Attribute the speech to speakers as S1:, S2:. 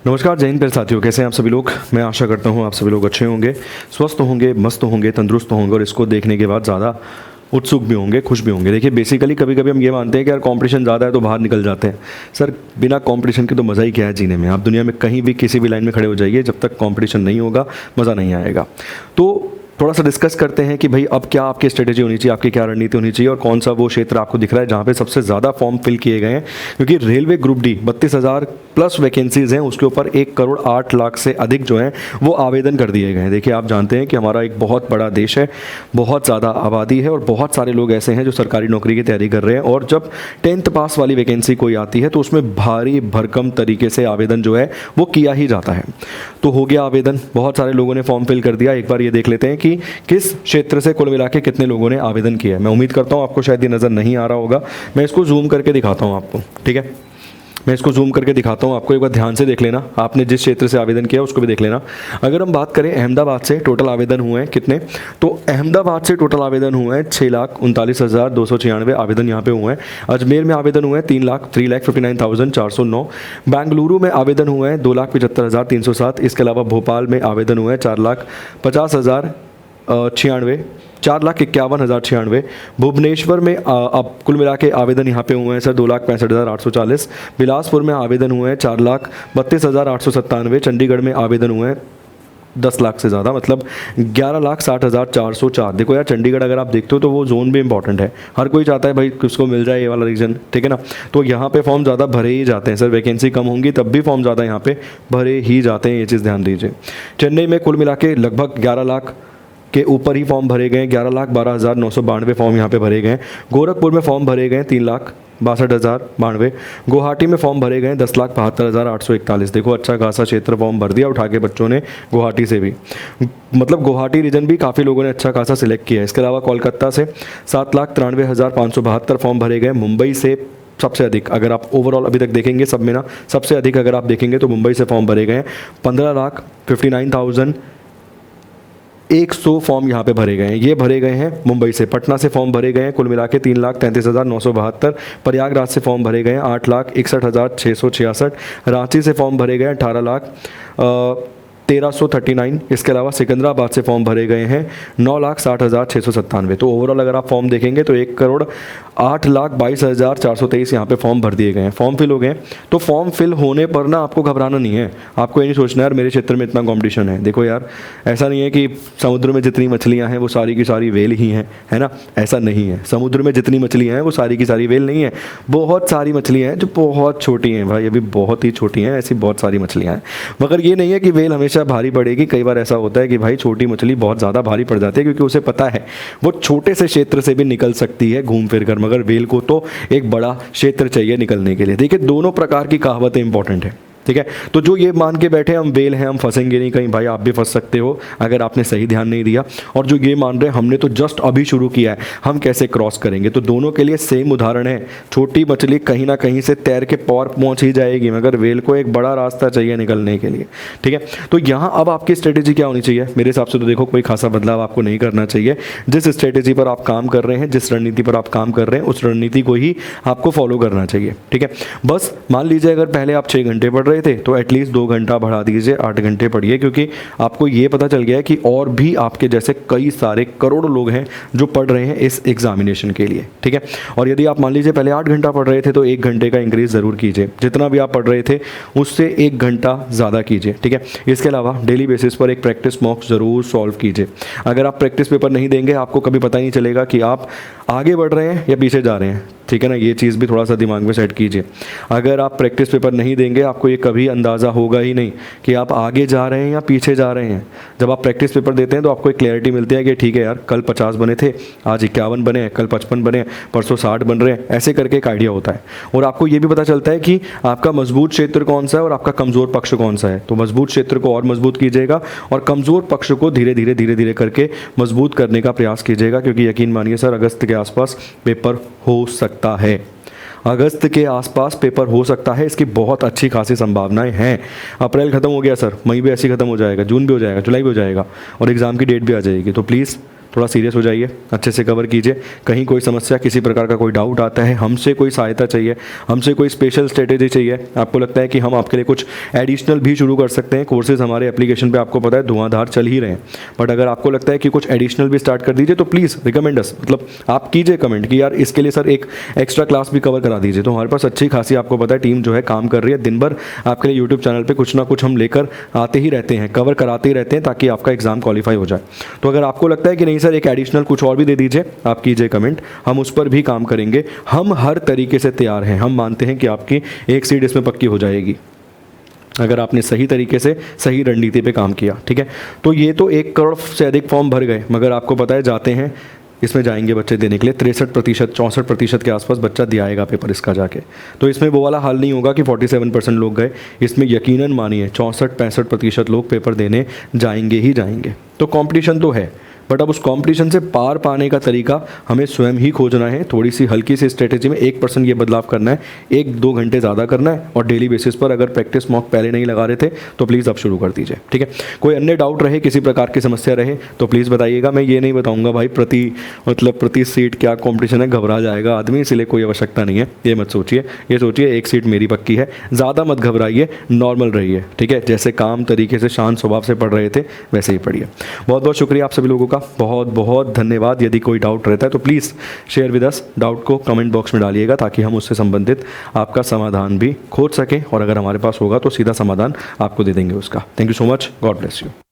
S1: नमस्कार जय हिंद प्यारे साथियों, कैसे हैं आप सभी लोग। मैं आशा करता हूं आप सभी लोग अच्छे होंगे, स्वस्थ होंगे, मस्त होंगे, तंदुरुस्त होंगे और इसको देखने के बाद ज़्यादा उत्सुक भी होंगे, खुश भी होंगे। देखिए बेसिकली कभी कभी हम ये मानते हैं कि यार कंपटीशन ज़्यादा है तो बाहर निकल जाते हैं। सर बिना कंपटीशन के तो मज़ा ही क्या है जीने में। आप दुनिया में कहीं भी किसी भी लाइन में खड़े हो जाइए, जब तक कंपटीशन नहीं होगा मज़ा नहीं आएगा। तो थोड़ा सा डिस्कस करते हैं कि भाई अब क्या आपकी स्ट्रेटेजी होनी चाहिए, आपकी क्या रणनीति होनी चाहिए और कौन सा वो क्षेत्र आपको दिख रहा है जहाँ पे सबसे ज़्यादा फॉर्म फिल किए गए हैं। क्योंकि railway group D 32,000 plus vacancies हैं, उसके ऊपर 1,08,00,000 से अधिक जो हैं वो आवेदन कर दिए गए हैं। देखिए आप जानते हैं कि हमारा एक बहुत बड़ा देश है, बहुत ज़्यादा आबादी है और बहुत सारे लोग ऐसे हैं जो सरकारी नौकरी की तैयारी कर रहे हैं। और जब 10th पास वाली वैकेंसी कोई आती है तो उसमें भारी भरकम तरीके से आवेदन जो है वो किया ही जाता है। तो हो गया आवेदन, बहुत सारे लोगों ने फॉर्म फिल कर दिया। एक बार ये देख लेते हैं कि किस क्षेत्र से कुल मिला के कितने लोगों ने आवेदन किया है। मैं उम्मीद करता हूँ आपको शायद ये नज़र नहीं आ रहा होगा, मैं इसको जूम करके दिखाता हूँ आपको, ठीक है। मैं इसको जूम करके दिखाता हूँ आपको, एक बार ध्यान से देख लेना। आपने जिस क्षेत्र से आवेदन किया उसको भी देख लेना। अगर हम बात करें अहमदाबाद से, टोटल आवेदन हुए हैं कितने, तो अहमदाबाद से टोटल आवेदन हुए हैं 6,39,296 आवेदन यहाँ पे हुए हैं। अजमेर में आवेदन हुए हैं 3,59,409। बेंगलुरु में आवेदन हुए हैं 2,75,307। इसके अलावा भोपाल में आवेदन हुए हैं 4,50,096, 4,51,096। भुवनेश्वर में अब कुल मिला के आवेदन यहाँ पे हुए हैं सर 2,65,840। बिलासपुर में आवेदन हुए हैं 4,32,897। चंडीगढ़ में आवेदन हुए हैं 10 लाख से ज़्यादा, मतलब 11,60,404। देखो यार चंडीगढ़ अगर आप देखते हो तो वो जोन भी इंपॉर्टेंट है, हर कोई चाहता है भाई किसको मिल जाए ये वाला रीजन, ठीक है ना। तो यहाँ पे फॉर्म ज़्यादा भरे ही जाते हैं सर, वैकेंसी कम होंगी तब भी फॉर्म ज़्यादा यहाँ पे भरे ही जाते हैं, ये चीज़ ध्यान दीजिए। चेन्नई में कुल मिला के लगभग 11 लाख के ऊपर ही फॉर्म भरे गए, 11,12,992 फॉर्म यहाँ पे भरे गए। गोरखपुर में फॉर्म भरे गए 3,62,092। गुवाहाटी में फॉर्म भरे गए 10,72,841। देखो अच्छा खासा क्षेत्र फॉर्म भर दिया उठा के बच्चों ने गुवाहाटी से भी, मतलब गुवाहाटी रीजन भी काफ़ी लोगों ने अच्छा खासा सिलेक्ट किया है। इसके अलावा कोलकाता से 7,93,572 फॉर्म भरे गए। मुंबई से सबसे अधिक, अगर आप ओवरऑल अभी तक देखेंगे सब में ना, सबसे अधिक अगर आप देखेंगे तो मुंबई से फॉर्म भरे गए हैं 15,59,100 फॉर्म यहाँ पे भरे गए हैं, ये भरे गए हैं मुंबई से। पटना से फॉर्म भरे गए हैं कुल मिला के 3,33,972। प्रयागराज से फॉर्म भरे गए हैं 8,61,666। रांची से फॉर्म भरे गए हैं 18,1339। इसके अलावा सिकंदराबाद से फॉर्म भरे गए हैं 9,60,697। तो ओवरऑल अगर आप फॉर्म देखेंगे तो 1,08,22,423 यहाँ पे फॉर्म भर दिए गए हैं, फॉर्म फिल हो गए। तो फॉर्म फिल होने पर ना आपको घबराना नहीं है, आपको ये नहीं सोचना यार मेरे क्षेत्र में इतना कंपटीशन है। देखो यार ऐसा नहीं है कि समुद्र में जितनी मछलियाँ हैं वो सारी की सारी वेल ही हैं, है ना, ऐसा नहीं है। समुद्र में जितनी मछलियाँ हैं वो सारी की सारी वेल नहीं है, बहुत सारी मछलियाँ हैं जो बहुत छोटी हैं भाई, अभी बहुत ही छोटी हैं, ऐसी बहुत सारी मछलियाँ हैं। मगर ये नहीं है कि वेल हमेशा भारी पड़ेगी। कई बार ऐसा होता है कि भाई छोटी मछली बहुत ज़्यादा भारी पड़ जाती है क्योंकि उसे पता है वो छोटे से क्षेत्र से भी निकल सकती है घूम फिर कर, मगर वेल को तो एक बड़ा क्षेत्र चाहिए निकलने के लिए। देखिए दोनों प्रकार की कहावतें इंपॉर्टेंट है, ठीक है। तो जो ये मान के बैठे हम वेल हैं हम फंसेंगे नहीं कहीं, भाई आप भी फंस सकते हो अगर आपने सही ध्यान नहीं दिया। और जो ये मान रहे हमने तो जस्ट अभी शुरू किया है, हम कैसे क्रॉस करेंगे, तो दोनों के लिए सेम उदाहरण है। छोटी मछली कहीं ना कहीं से तैर के पार पहुंच ही जाएगी, मगर वेल को एक बड़ा रास्ता चाहिए निकलने के लिए, ठीक है। तो यहाँ अब आपकी स्ट्रेटेजी क्या होनी चाहिए, मेरे हिसाब से तो देखो कोई खासा बदलाव आपको नहीं करना चाहिए। जिस स्ट्रेटेजी पर आप काम कर रहे हैं, जिस रणनीति पर आप काम कर रहे हैं, उस रणनीति को ही आपको फॉलो करना चाहिए, ठीक है। बस मान लीजिए अगर पहले आप 6 घंटे पढ़ रहे थे तो एटलीस्ट 2 घंटा बढ़ा दीजिए, 8 घंटे पढ़िए, क्योंकि आपको ये पता चल गया है कि और भी आपके जैसे कई सारे करोड़ों लोग हैं जो पढ़ रहे हैं इस एग्जामिनेशन के लिए, ठीक है। और यदि आप मान लीजिए पहले 8 घंटा पढ़ रहे थे तो 1 घंटे का इंक्रीज ज़रूर कीजिए, जितना भी आप पढ़ रहे थे उससे 1 घंटा ज़्यादा कीजिए, ठीक है। इसके अलावा डेली बेसिस पर एक प्रैक्टिस मॉक ज़रूर सॉल्व कीजिए। अगर आप प्रैक्टिस पेपर नहीं देंगे आपको कभी पता नहीं चलेगा कि आप आगे बढ़ रहे हैं या पीछे जा रहे हैं, ठीक है ना, ये चीज़ भी थोड़ा सा दिमाग में सेट कीजिए। अगर आप प्रैक्टिस पेपर नहीं देंगे आपको ये कभी अंदाज़ा होगा ही नहीं कि आप आगे जा रहे हैं या पीछे जा रहे हैं। जब आप प्रैक्टिस पेपर देते हैं तो आपको एक क्लैरिटी मिलती है कि ठीक है यार कल 50 बने थे, आज 51 बने हैं, कल 55 बने हैं, परसों 60 बन रहे हैं, ऐसे करके एक आइडिया होता है। और आपको ये भी पता चलता है कि आपका मजबूत क्षेत्र कौन सा है और आपका कमज़ोर पक्ष कौन सा है। तो मजबूत क्षेत्र को और मजबूत कीजिएगा और कमज़ोर पक्ष को धीरे धीरे करके मजबूत करने का प्रयास कीजिएगा, क्योंकि यकीन मानिए सर अगस्त के आसपास पेपर हो सकता है, अगस्त के आसपास पेपर हो सकता है, इसकी बहुत अच्छी खासी संभावनाएं हैं। अप्रैल खत्म हो गया सर, मई भी ऐसे ही खत्म हो जाएगा, जून भी हो जाएगा, जुलाई भी हो जाएगा और एग्ज़ाम की डेट भी आ जाएगी। तो प्लीज़ थोड़ा सीरियस हो जाइए, अच्छे से कवर कीजिए। कहीं कोई समस्या, किसी प्रकार का कोई डाउट आता है, हमसे कोई सहायता चाहिए, हमसे कोई स्पेशल स्ट्रेटेजी चाहिए, आपको लगता है कि हम आपके लिए कुछ एडिशनल भी शुरू कर सकते हैं। कोर्सेज हमारे एप्लीकेशन पे आपको पता है धुआंधार चल ही रहे हैं, बट अगर आपको लगता है कि कुछ एडिशनल भी स्टार्ट कर दीजिए तो प्लीज़ रिकमेंड अस, मतलब आप कीजिए कमेंट कि यार इसके लिए सर एक एक्स्ट्रा क्लास भी कवर करा दीजिए। तो हमारे पास अच्छी खासी आपको पता है टीम जो है काम कर रही है, दिन भर आपके लिए यूट्यूब चैनल पर कुछ ना कुछ हम लेकर आते ही रहते हैं, कवर कराते ही रहते हैं ताकि आपका एग्जाम क्वालिफाई हो जाए। तो अगर आपको लगता है कि नहीं सर एक एडिशनल कुछ और भी दे दीजिए, आप कीजिए कमेंट, हम उस पर भी काम करेंगे। हम हर तरीके से तैयार हैं, हम मानते हैं कि आपकी एक सीट इसमें पक्की हो जाएगी अगर आपने सही तरीके से सही रणनीति पे काम किया, ठीक है। तो ये तो 1 करोड़ से अधिक फॉर्म भर गए, मगर आपको पता है जाते हैं इसमें जाएंगे बच्चे देने के लिए 63%, 64% के आसपास बच्चा दिया आएगा पेपर इसका जाके। तो इसमें वो वाला हाल नहीं होगा कि 47% लोग गए, इसमें यकीनन मानिए 64-65% लोग पेपर देने जाएंगे ही जाएंगे। तो कंपटीशन तो है, बट अब उस कंपटीशन से पार पाने का तरीका हमें स्वयं ही खोजना है। थोड़ी सी हल्की सी स्ट्रेटेजी में 1% ये बदलाव करना है, 1-2 घंटे ज़्यादा करना है, और डेली बेसिस पर अगर प्रैक्टिस मॉक पहले नहीं लगा रहे थे तो प्लीज़ अब शुरू कर दीजिए, ठीक है। कोई अन्य डाउट रहे, किसी प्रकार की समस्या रहे तो प्लीज़ बताइएगा। मैं ये नहीं बताऊँगा भाई प्रति सीट क्या कॉम्पिटिशन है, घबरा जाएगा आदमी, इसलिए कोई आवश्यकता नहीं है, ये मत सोचिए। ये सोचिए एक सीट मेरी पक्की है, ज़्यादा मत घबराइए, नॉर्मल रहिए, ठीक है। जैसे काम तरीके से शांत स्वभाव से पढ़ रहे थे वैसे ही पढ़िए। बहुत बहुत शुक्रिया आप सभी लोगों का, बहुत बहुत धन्यवाद। यदि कोई डाउट रहता है तो please share with us, doubt को कमेंट बॉक्स में डालिएगा ताकि हम उससे संबंधित आपका समाधान भी खोज सकें, और अगर हमारे पास होगा तो सीधा समाधान आपको दे देंगे उसका। Thank you so much, God bless you.